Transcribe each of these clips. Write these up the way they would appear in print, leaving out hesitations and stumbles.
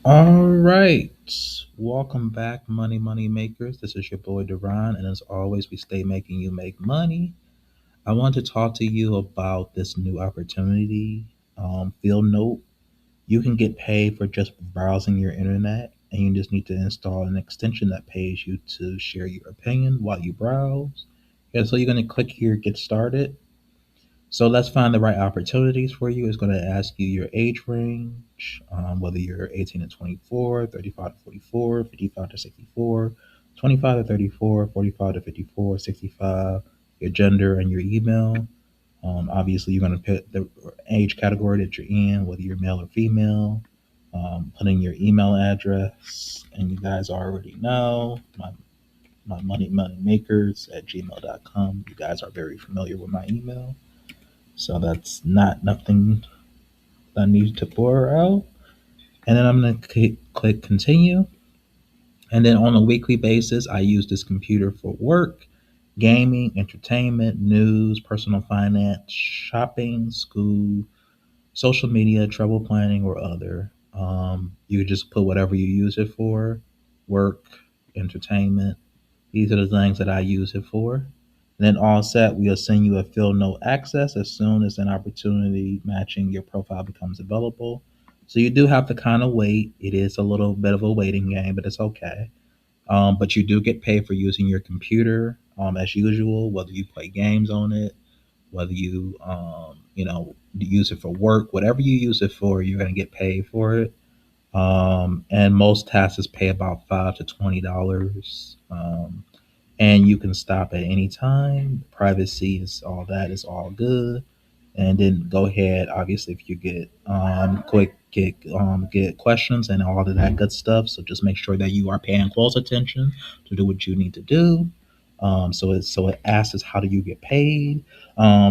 All right. Welcome back, money makers. This is your boy Duran, and as always, we stay making you make money. I want to talk to you about this new opportunity. FieldNote. You can get paid for just browsing your internet, and you just need to install an extension that pays you to share your opinion while you browse. And so you're going to click here, get started. So let's find the right opportunities for you. It's going to ask you your age range, whether you're 18 to 24, 35 to 44, 55 to 64, 25 to 34, 45 to 54, 65, your gender and your email. Obviously, you're going to put the age category that you're in, whether you're male or female. Put in your email address, and you guys already know my money makers at gmail.com. You guys are very familiar with my email. So that's not nothing that I need to blur out. And then I'm going to click continue. And then on a weekly basis, I use this computer for work, gaming, entertainment, news, personal finance, shopping, school, social media, travel planning, or other. You just put whatever you use it for, work, entertainment. These are the things that I use it for. And then all set, we'll send you a field note access as soon as an opportunity matching your profile becomes available. So you do have to kind of wait. It is a little bit of a waiting game, but it's okay. But you do get paid for using your computer as usual, whether you play games on it, whether you use it for work, whatever you use it for, you're going to get paid for it. And most taxes pay about $5 to $20. And you can stop at any time. Privacy is all that is all good. And then go ahead. Obviously, if you get get questions and all of that good stuff, so just make sure that you are paying close attention to do what you need to do. So it asks us how do you get paid.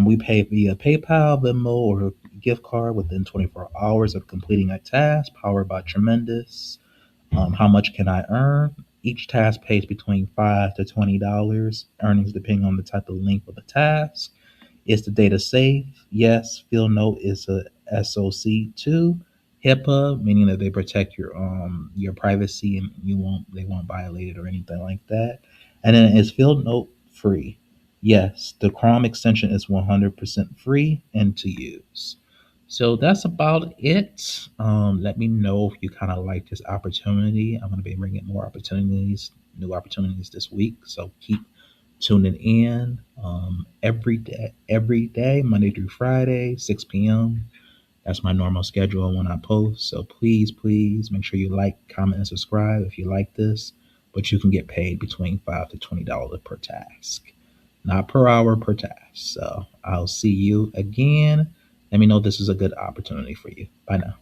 We pay via PayPal, Venmo, or gift card within 24 hours of completing a task. Powered by Tremendous. How much can I earn? Each task pays between $5 to $20. Earnings depending on the type of length of the task. Is the data safe? Yes. FieldNote is a SOC 2. HIPAA, meaning that they protect your privacy and they won't violate it or anything like that. And then is FieldNote free? Yes. The Chrome extension is 100% free and to use. So that's about it. Let me know if you kind of like this opportunity. I'm going to be bringing more opportunities, new opportunities this week. So keep tuning in every day, Monday through Friday, 6 p.m. That's my normal schedule when I post. So please make sure you like, comment, and subscribe if you like this. But you can get paid between $5 to $20 per task, not per hour, per task. So I'll see you again. Let me know if this is a good opportunity for you. Bye now.